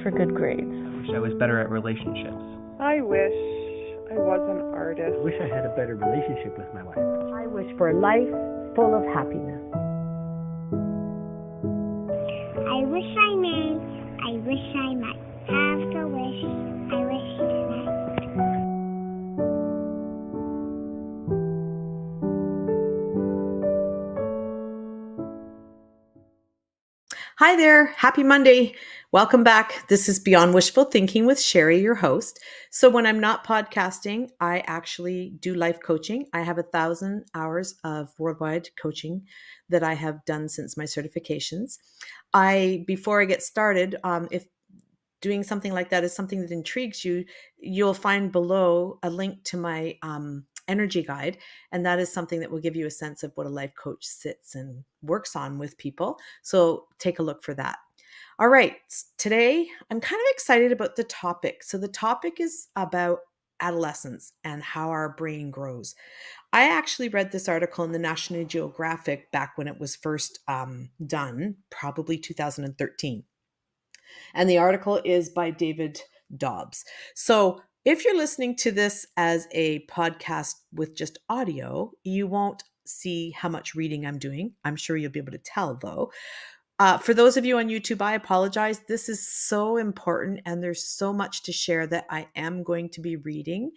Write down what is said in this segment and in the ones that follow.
for good grades. I wish I was better at relationships. I wish I was an artist. I wish I had a better relationship with my wife. I wish for a life full of happiness. I wish I may. I wish I might have the wish. I wish tonight. Hi there. Happy Monday. Welcome back. This is Beyond Wishful Thinking with Sherry, your host. So when I'm not podcasting, I actually do life coaching. I have 1,000 hours of worldwide coaching that I have done since my certifications. Before I get started, if doing something like that is something that intrigues you, you'll find below a link to my energy guide. And that is something that will give you a sense of what a life coach sits and works on with people. So take a look for that. All right. Today, I'm kind of excited about the topic. So the topic is about adolescence and how our brain grows. I actually read this article in the National Geographic back when it was first done, probably 2013. And the article is by David Dobbs. So if you're listening to this as a podcast with just audio, you won't see how much reading I'm doing. I'm sure you'll be able to tell though. For those of you on YouTube, I apologize. This is so important and there's so much to share that I am going to be reading.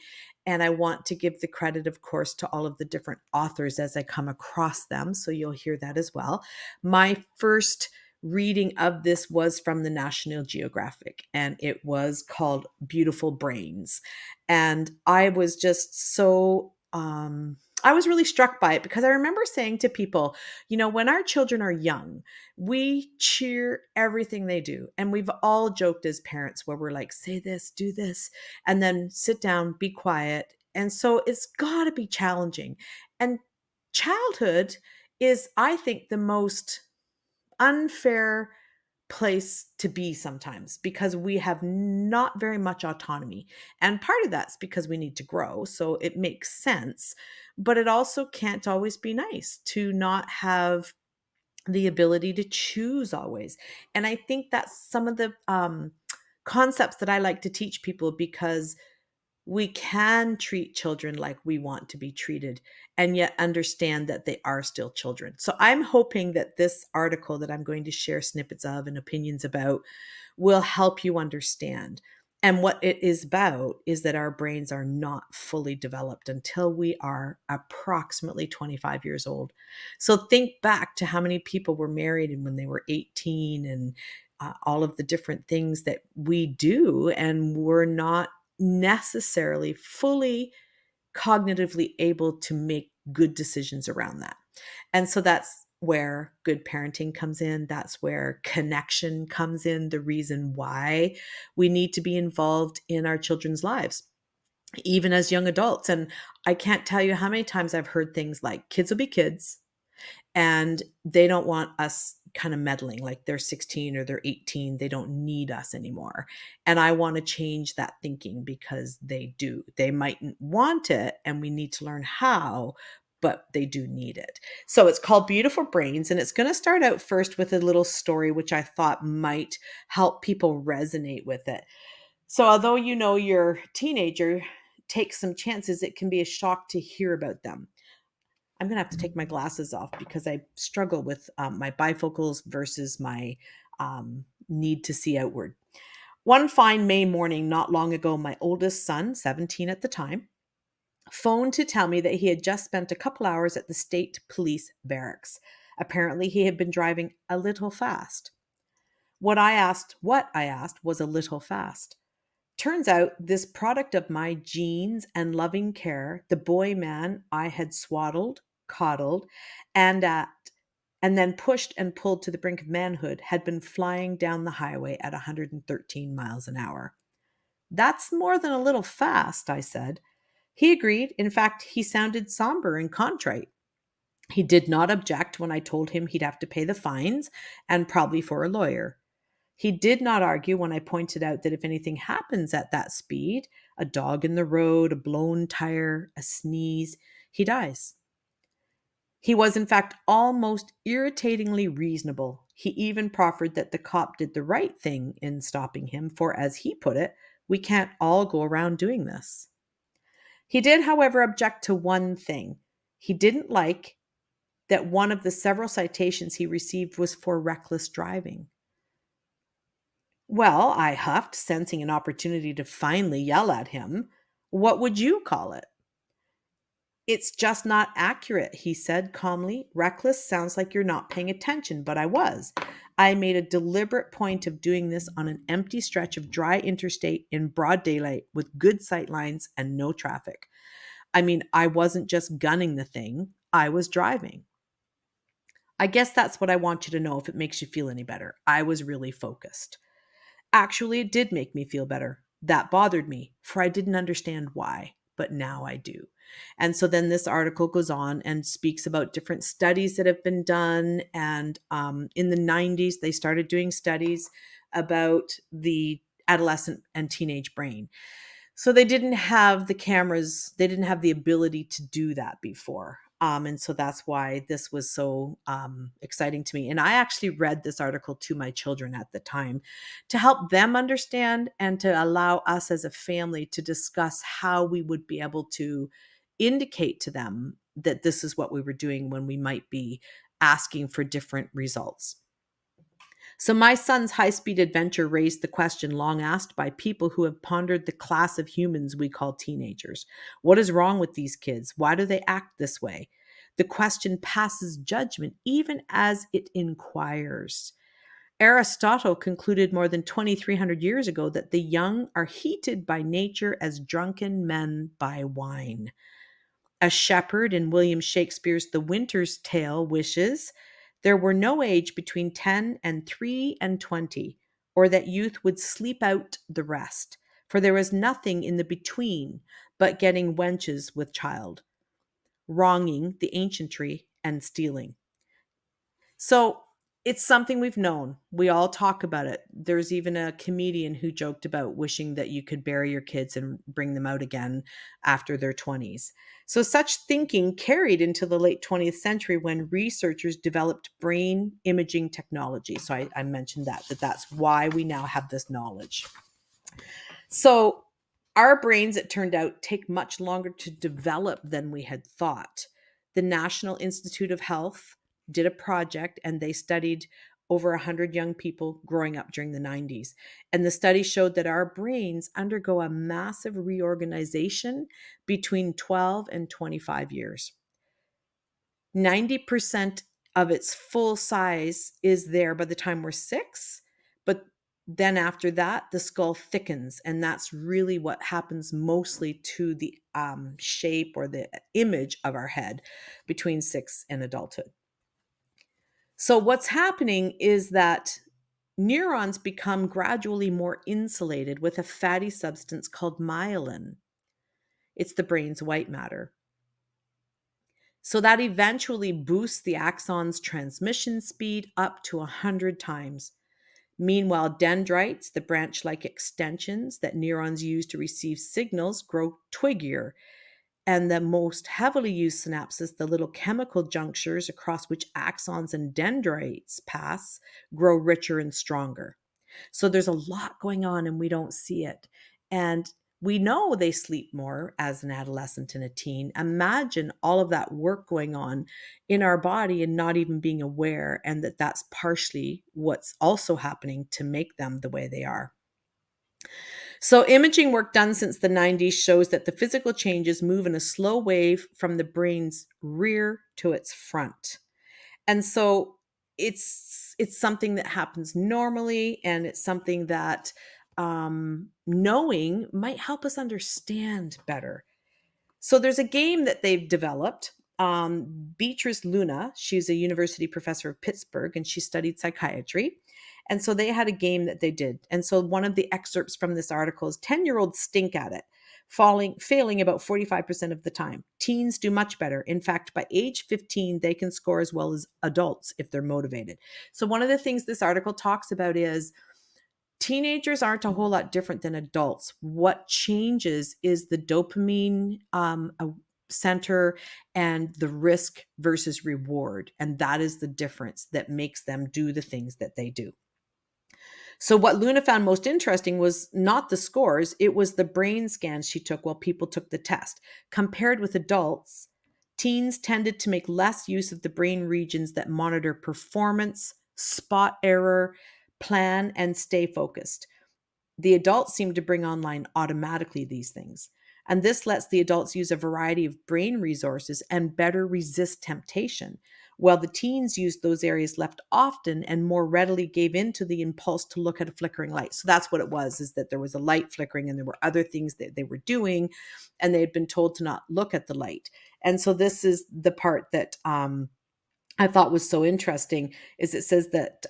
And I want to give the credit, of course, to all of the different authors as I come across them. So you'll hear that as well. My first reading of this was from the National Geographic and it was called Beautiful Brains. And I was just so, I was really struck by it because I remember saying to people, you know, when our children are young, we cheer everything they do. And we've all joked as parents where we're like, say this, do this, and then sit down, be quiet. And so it's got to be challenging. And childhood is, I think, the most unfair place to be sometimes because we have not very much autonomy. And part of that's because we need to grow. So it makes sense, but it also can't always be nice to not have the ability to choose always. And I think that's some of the concepts that I like to teach people because we can treat children like we want to be treated and yet understand that they are still children. So I'm hoping that this article that I'm going to share snippets of and opinions about will help you understand. And what it is about is that our brains are not fully developed until we are approximately 25 years old. So think back to how many people were married and when they were 18 and all of the different things that we do, and we're not necessarily fully cognitively able to make good decisions around that. And so that's where good parenting comes in. That's where connection comes in, the reason why we need to be involved in our children's lives, even as young adults. And I can't tell you how many times I've heard things like kids will be kids and they don't want us kind of meddling, like they're 16 or they're 18, they don't need us anymore. And I want to change that thinking because they do. They mightn't want it and we need to learn how, but they do need it. So it's called Beautiful Brains, and it's going to start out first with a little story which I thought might help people resonate with it. So although you know your teenager takes some chances, it can be a shock to hear about them. I'm going to have to take my glasses off because I struggle with my bifocals versus my need to see outward. One fine May morning not long ago, my oldest son, 17 at the time, phoned to tell me that he had just spent a couple hours at the state police barracks. Apparently, he had been driving a little fast. What I asked was a little fast. Turns out this product of my genes and loving care, the boy man I had swaddled, coddled, and then pushed and pulled to the brink of manhood, had been flying down the highway at 113 miles an hour. That's more than a little fast, I said. He agreed. In fact, he sounded somber and contrite. He did not object when I told him he'd have to pay the fines and probably for a lawyer. He did not argue when I pointed out that if anything happens at that speed, a dog in the road, a blown tire, a sneeze, he dies. He was, in fact, almost irritatingly reasonable. He even proffered that the cop did the right thing in stopping him, for, as he put it, we can't all go around doing this. He did, however, object to one thing. He didn't like that one of the several citations he received was for reckless driving. Well, I huffed, sensing an opportunity to finally yell at him. What would you call it? It's just not accurate, he said calmly. Reckless sounds like you're not paying attention, but I was. I made a deliberate point of doing this on an empty stretch of dry interstate in broad daylight with good sight lines and no traffic. I mean, I wasn't just gunning the thing, I was driving. I guess that's what I want you to know if it makes you feel any better. I was really focused. Actually, it did make me feel better. That bothered me, for I didn't understand why, but now I do. And so then this article goes on and speaks about different studies that have been done. And in the 90s, they started doing studies about the adolescent and teenage brain. So they didn't have the cameras, they didn't have the ability to do that before. And so that's why this was so exciting to me. And I actually read this article to my children at the time to help them understand and to allow us as a family to discuss how we would be able to indicate to them that this is what we were doing when we might be asking for different results. So my son's high-speed adventure raised the question long asked by people who have pondered the class of humans we call teenagers. What is wrong with these kids? Why do they act this way? The question passes judgment even as it inquires. Aristotle concluded more than 2,300 years ago that the young are heated by nature as drunken men by wine. A shepherd in William Shakespeare's The Winter's Tale wishes there were no age between 10 and 3 and 20, or that youth would sleep out the rest, for there is nothing in the between but getting wenches with child, wronging the ancientry and stealing. So it's something we've known. We all talk about it. There's even a comedian who joked about wishing that you could bury your kids and bring them out again after their 20s. So such thinking carried into the late 20th century when researchers developed brain imaging technology. So I mentioned that's why we now have this knowledge. So our brains, it turned out, take much longer to develop than we had thought. The National Institute of Health did a project and they studied over 100 young people growing up during the 90s. And the study showed that our brains undergo a massive reorganization between 12 and 25 years. 90% of its full size is there by the time we're 6, but then after that, the skull thickens, and that's really what happens mostly to the shape or the image of our head between 6 and adulthood. So what's happening is that neurons become gradually more insulated with a fatty substance called myelin. It's the brain's white matter. So that eventually boosts the axon's transmission speed up to 100 times. Meanwhile, dendrites, the branch-like extensions that neurons use to receive signals, grow twiggier. And the most heavily used synapses, the little chemical junctures across which axons and dendrites pass, grow richer and stronger. So there's a lot going on and we don't see it. And we know they sleep more as an adolescent and a teen. Imagine all of that work going on in our body and not even being aware, and that's partially what's also happening to make them the way they are. So imaging work done since the 90s shows that the physical changes move in a slow wave from the brain's rear to its front. And so it's something that happens normally, and it's something that knowing might help us understand better. So there's a game that they've developed. Beatrice Luna, she's a university professor of Pittsburgh, and she studied psychiatry. And so they had a game that they did. And so one of the excerpts from this article is 10-year-olds stink at it, failing about 45% of the time. Teens do much better. In fact, by age 15, they can score as well as adults if they're motivated. So one of the things this article talks about is teenagers aren't a whole lot different than adults. What changes is the dopamine center and the risk versus reward. And that is the difference that makes them do the things that they do. So, what Luna found most interesting was not the scores, it was the brain scans she took while people took the test. Compared with adults, teens tended to make less use of the brain regions that monitor performance, spot error, plan, and stay focused. The adults seem to bring online automatically these things. And this lets the adults use a variety of brain resources and better resist temptation, while the teens used those areas left often and more readily gave in to the impulse to look at a flickering light. So that's what it was, is that there was a light flickering and there were other things that they were doing, and they had been told to not look at the light. And so this is the part that I thought was so interesting, is it says that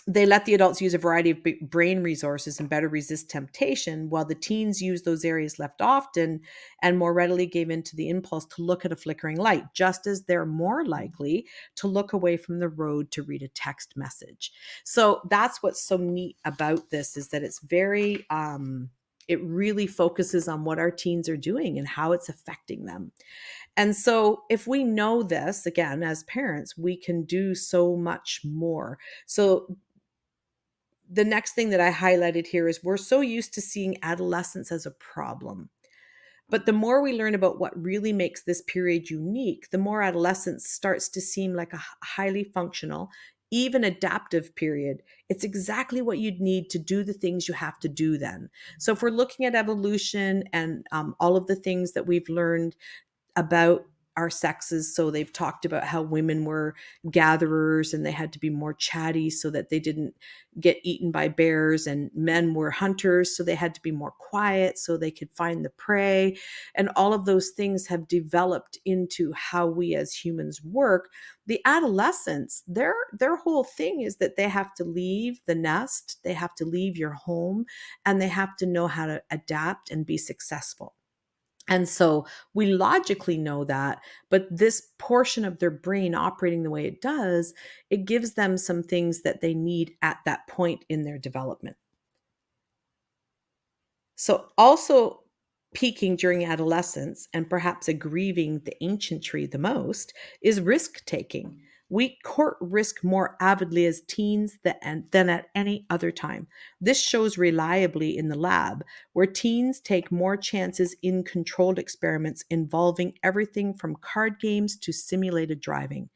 they let the adults use a variety of brain resources and better resist temptation, while the teens use those areas left often and more readily gave in to the impulse to look at a flickering light, just as they're more likely to look away from the road to read a text message. So that's what's so neat about this, is that it's very, it really focuses on what our teens are doing and how it's affecting them. And so if we know this, again, as parents, we can do so much more. So the next thing that I highlighted here is we're so used to seeing adolescence as a problem. But the more we learn about what really makes this period unique, the more adolescence starts to seem like a highly functional, even adaptive period. It's exactly what you'd need to do the things you have to do then. So if we're looking at evolution and all of the things that we've learned about our sexes. So they've talked about how women were gatherers and they had to be more chatty so that they didn't get eaten by bears, and men were hunters, so they had to be more quiet so they could find the prey. And all of those things have developed into how we as humans work. The adolescents, their whole thing is that they have to leave the nest, they have to leave your home, and they have to know how to adapt and be successful. And so we logically know that, but this portion of their brain operating the way it does, it gives them some things that they need at that point in their development. So also peaking during adolescence, and perhaps grieving the ancientry the most, is risk taking. We court risk more avidly as teens than at any other time. This shows reliably in the lab, where teens take more chances in controlled experiments involving everything from card games to simulated driving.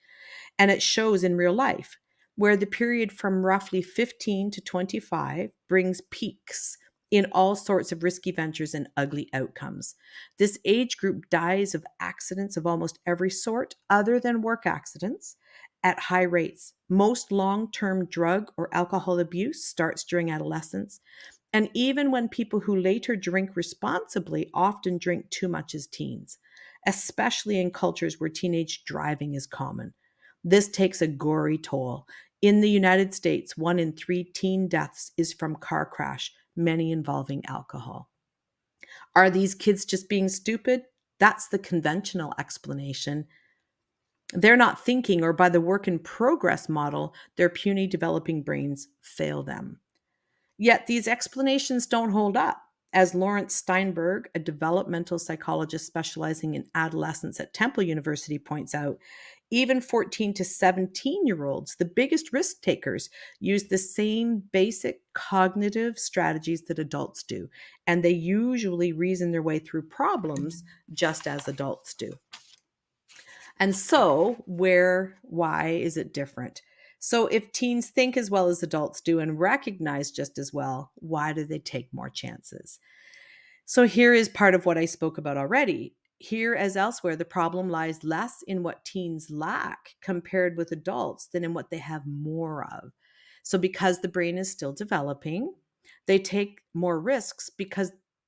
And it shows in real life, where the period from roughly 15 to 25 brings peaks in all sorts of risky ventures and ugly outcomes. This age group dies of accidents of almost every sort, other than work accidents, at high rates. Most long-term drug or alcohol abuse starts during adolescence. And even when people who later drink responsibly often drink too much as teens, especially in cultures where teenage driving is common. This takes a gory toll. In the United States, 1 in 3 teen deaths is from car crash, many involving alcohol. Are these kids just being stupid? That's the conventional explanation. They're not thinking, or by the work in progress model, their puny developing brains fail them. Yet these explanations don't hold up. As Lawrence Steinberg, a developmental psychologist specializing in adolescence at Temple University, points out, even 14 to 17-year-olds, the biggest risk takers, use the same basic cognitive strategies that adults do, and they usually reason their way through problems just as adults do. And so, why is it different? So if teens think as well as adults do and recognize just as well, why do they take more chances? So here is part of what I spoke about already. Here, as elsewhere, the problem lies less in what teens lack compared with adults than in what they have more of. So because the brain is still developing, they take more risks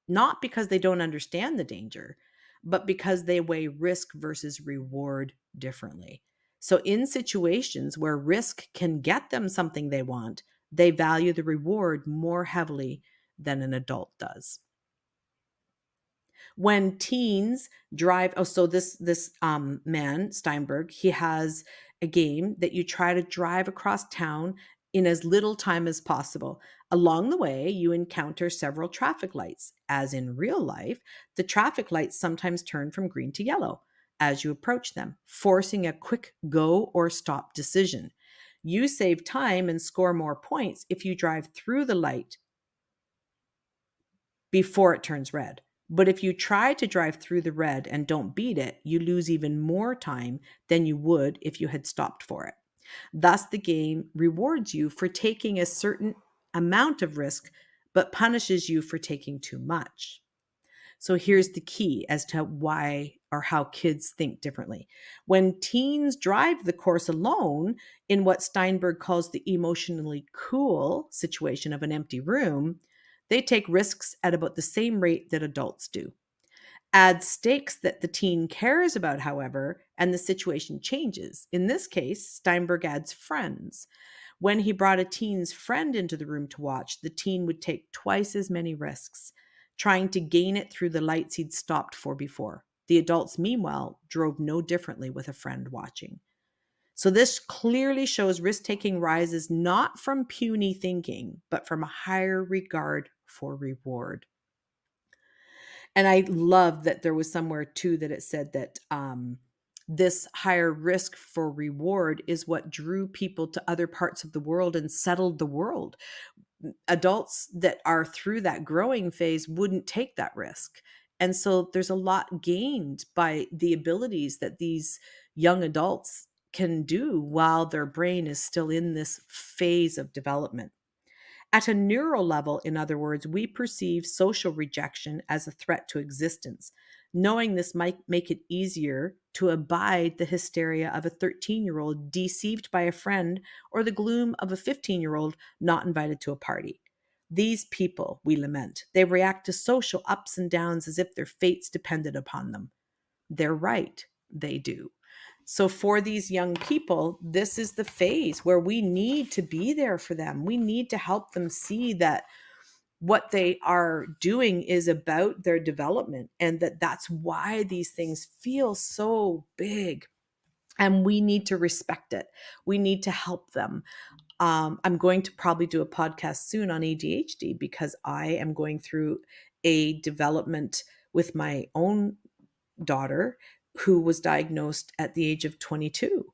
not because they don't understand the danger, but because they weigh risk versus reward differently. So in situations where risk can get them something they want, they value the reward more heavily than an adult does. When teens drive, so this man Steinberg, he has a game that you try to drive across town in as little time as possible. Along the way, you encounter several traffic lights. As in real life, the traffic lights sometimes turn from green to yellow as you approach them, forcing a quick go or stop decision. You save time and score more points if you drive through the light before it turns red. But if you try to drive through the red and don't beat it, you lose even more time than you would if you had stopped for it. Thus, the game rewards you for taking a certain amount of risk, but punishes you for taking too much. So here's the key as to why or how kids think differently. When teens drive the course alone in what Steinberg calls the emotionally cool situation of an empty room, they take risks at about the same rate that adults do. Add stakes that the teen cares about, however, and the situation changes. In this case, Steinberg adds friends. When he brought a teen's friend into the room to watch, the teen would take twice as many risks, trying to gain it through the lights he'd stopped for before. The adults, meanwhile, drove no differently with a friend watching. So this clearly shows risk-taking rises not from puny thinking, but from a higher regard for reward. And I love that there was somewhere too that it said that this higher risk for reward is what drew people to other parts of the world and settled the world. Adults that are through that growing phase wouldn't take that risk. And so there's a lot gained by the abilities that these young adults can do while their brain is still in this phase of development. At a neural level, in other words, we perceive social rejection as a threat to existence. Knowing this might make it easier to abide the hysteria of a 13-year-old deceived by a friend or the gloom of a 15-year-old not invited to a party. These people, we lament, they react to social ups and downs as if their fates depended upon them. They're right, they do. So for these young people, this is the phase where we need to be there for them. We need to help them see that what they are doing is about their development and that that's why these things feel so big. And we need to respect it. We need to help them. I'm going to probably do a podcast soon on ADHD because I am going through a development with my own daughter who was diagnosed at the age of 22.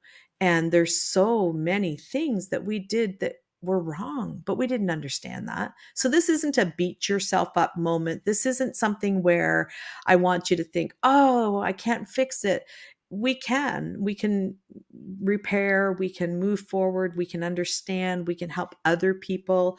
And there's so many things that we did that were wrong, but we didn't understand that. So this isn't a beat yourself up moment. This isn't something where I want you to think, oh, I can't fix it. We can repair, we can move forward, we can understand, we can help other people.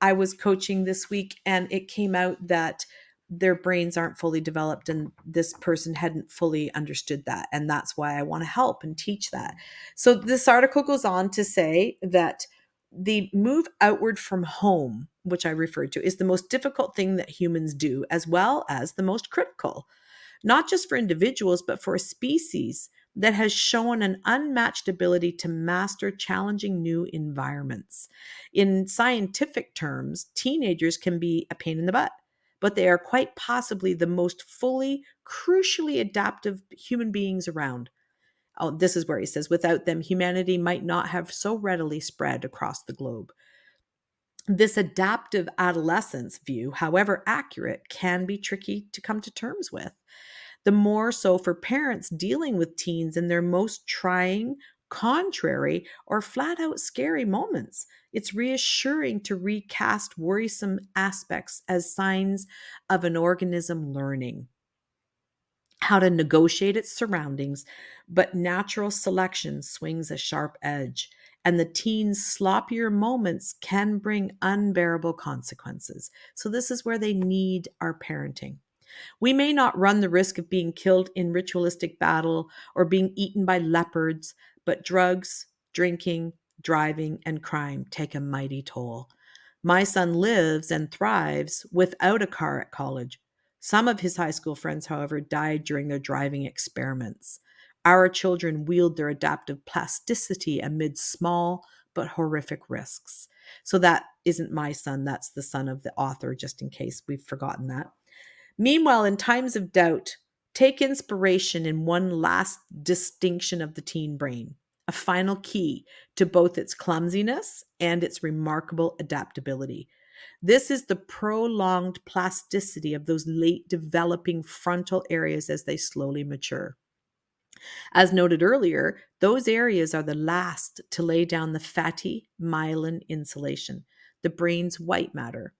I was coaching this week and it came out that their brains aren't fully developed and this person hadn't fully understood that. And that's why I want to help and teach that. So this article goes on to say that the move outward from home, which I referred to, is the most difficult thing that humans do, as well as the most critical, not just for individuals, but for a species that has shown an unmatched ability to master challenging new environments. In scientific terms, teenagers can be a pain in the butt, but they are quite possibly the most fully, crucially adaptive human beings around. Oh, this is where he says, without them, humanity might not have so readily spread across the globe. This adaptive adolescence view, however accurate, can be tricky to come to terms with. The more so for parents dealing with teens in their most trying, contrary, or flat out scary moments. It's reassuring to recast worrisome aspects as signs of an organism learning how to negotiate its surroundings, but natural selection swings a sharp edge, and the teen's sloppier moments can bring unbearable consequences. So, this is where they need our parenting. We may not run the risk of being killed in ritualistic battle or being eaten by leopards, but drugs, drinking, driving, and crime take a mighty toll. My son lives and thrives without a car at college. Some of his high school friends, however, died during their driving experiments. Our children wield their adaptive plasticity amid small but horrific risks. So that isn't my son, that's the son of the author, just in case we've forgotten that. Meanwhile, in times of doubt, take inspiration in one last distinction of the teen brain, a final key to both its clumsiness and its remarkable adaptability. This is the prolonged plasticity of those late developing frontal areas as they slowly mature. As noted earlier, those areas are the last to lay down the fatty myelin insulation, the brain's white matter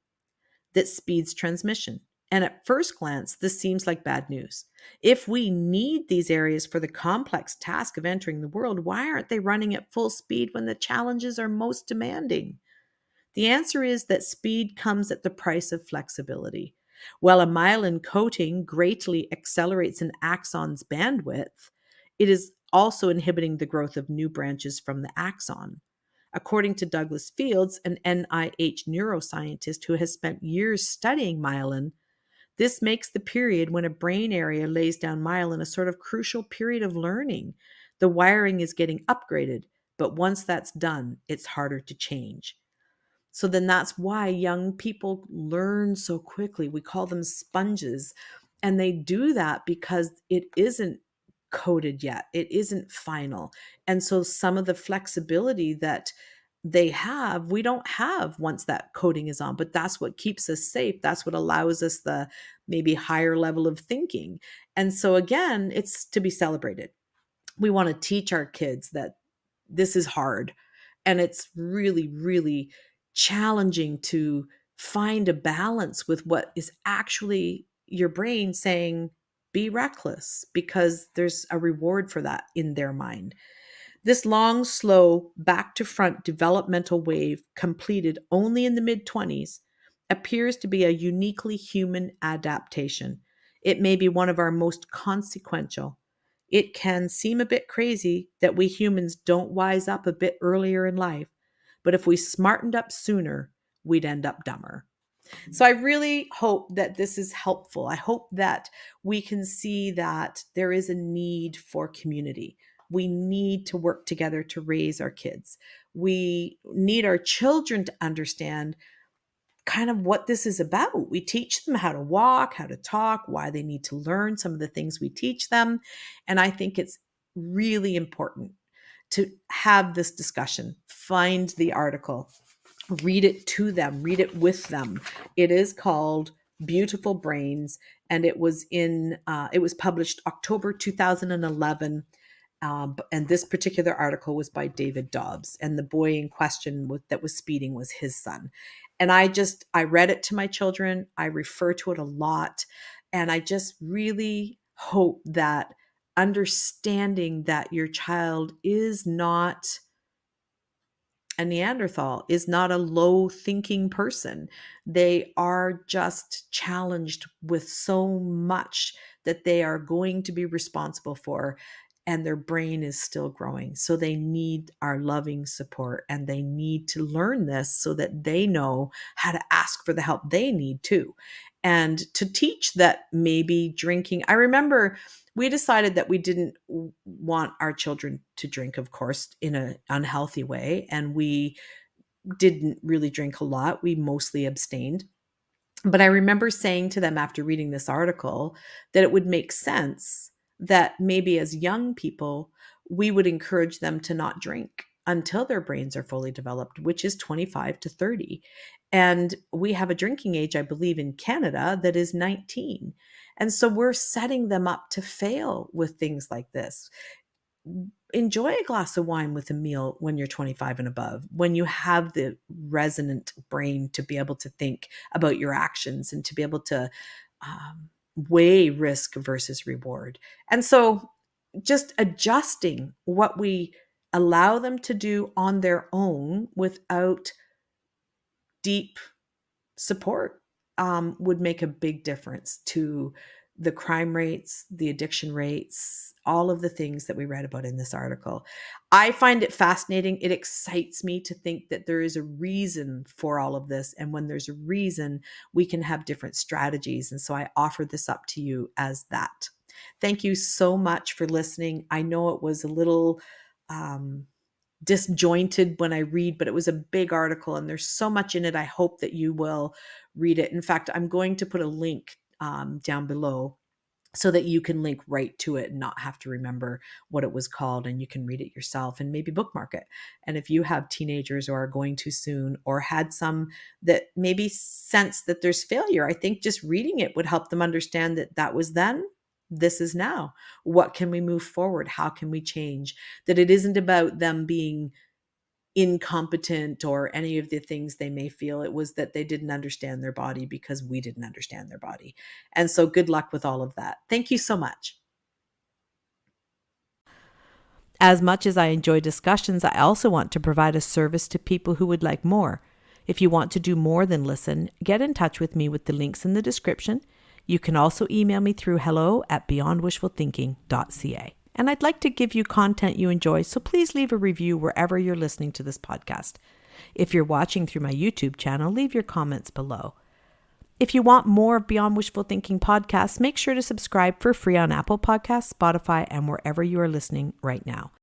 that speeds transmission. And at first glance, this seems like bad news. If we need these areas for the complex task of entering the world, why aren't they running at full speed when the challenges are most demanding? The answer is that speed comes at the price of flexibility. While a myelin coating greatly accelerates an axon's bandwidth, it is also inhibiting the growth of new branches from the axon. According to Douglas Fields, an NIH neuroscientist who has spent years studying myelin, this makes the period when a brain area lays down myelin a sort of crucial period of learning. The wiring is getting upgraded, but once that's done, it's harder to change. So then that's why young people learn so quickly. We call them sponges. And they do that because it isn't coded yet, it isn't final. And so some of the flexibility that they have, we don't have once that coding is on, but that's what keeps us safe. That's what allows us the maybe higher level of thinking. And so again, it's to be celebrated. We want to teach our kids that this is hard and it's really, really challenging to find a balance with what is actually your brain saying, be reckless, because there's a reward for that in their mind. This long, slow, back to front developmental wave, completed only in the mid 20s, appears to be a uniquely human adaptation. It may be one of our most consequential. It can seem a bit crazy that we humans don't wise up a bit earlier in life, but if we smartened up sooner, we'd end up dumber. So I really hope that this is helpful. I hope that we can see that there is a need for community. We need to work together to raise our kids. We need our children to understand kind of what this is about. We teach them how to walk, how to talk, why they need to learn some of the things we teach them. And I think it's really important to have this discussion. Find the article, read it to them, read it with them. It is called Beautiful Brains, and it was published October 2011. And this particular article was by David Dobbs, and the boy in question that was speeding was his son. And I read it to my children. I refer to it a lot. And I just really hope that understanding that your child is not a Neanderthal, is not a low thinking person. They are just challenged with so much that they are going to be responsible for, and their brain is still growing. So they need our loving support, and they need to learn this so that they know how to ask for the help they need too. And to teach that maybe drinking, I remember we decided that we didn't want our children to drink, of course, in an unhealthy way. And we didn't really drink a lot. We mostly abstained. But I remember saying to them after reading this article that it would make sense that maybe as young people, we would encourage them to not drink until their brains are fully developed, which is 25 to 30. And we have a drinking age, I believe, in Canada that is 19. And so we're setting them up to fail with things like this. Enjoy a glass of wine with a meal when you're 25 and above, when you have the resonant brain to be able to think about your actions and to be able to weigh risk versus reward. And so just adjusting what we allow them to do on their own without deep support would make a big difference to the crime rates, the addiction rates, all of the things that we read about in this article. I find it fascinating. It excites me to think that there is a reason for all of this. And when there's a reason, we can have different strategies. And so I offer this up to you as that. Thank you so much for listening. I know it was a little disjointed when I read, but it was a big article and there's so much in it. I hope that you will read it. In fact, I'm going to put a link down below so that you can link right to it and not have to remember what it was called, and you can read it yourself and maybe bookmark it. And if you have teenagers who are going too soon or had some that maybe sense that there's failure, I think just reading it would help them understand that that was then, this is now. What can we move forward? How can we change? That it isn't about them being incompetent or any of the things they may feel. It was that they didn't understand their body because we didn't understand their body. And so good luck with all of that. Thank you so much. As much as I enjoy discussions, I also want to provide a service to people who would like more. If you want to do more than listen, get in touch with me with the links in the description. You can also email me through hello@beyondwishfulthinking.ca. And I'd like to give you content you enjoy, so please leave a review wherever you're listening to this podcast. If you're watching through my YouTube channel, leave your comments below. If you want more of Beyond Wishful Thinking podcasts, make sure to subscribe for free on Apple Podcasts, Spotify, and wherever you are listening right now.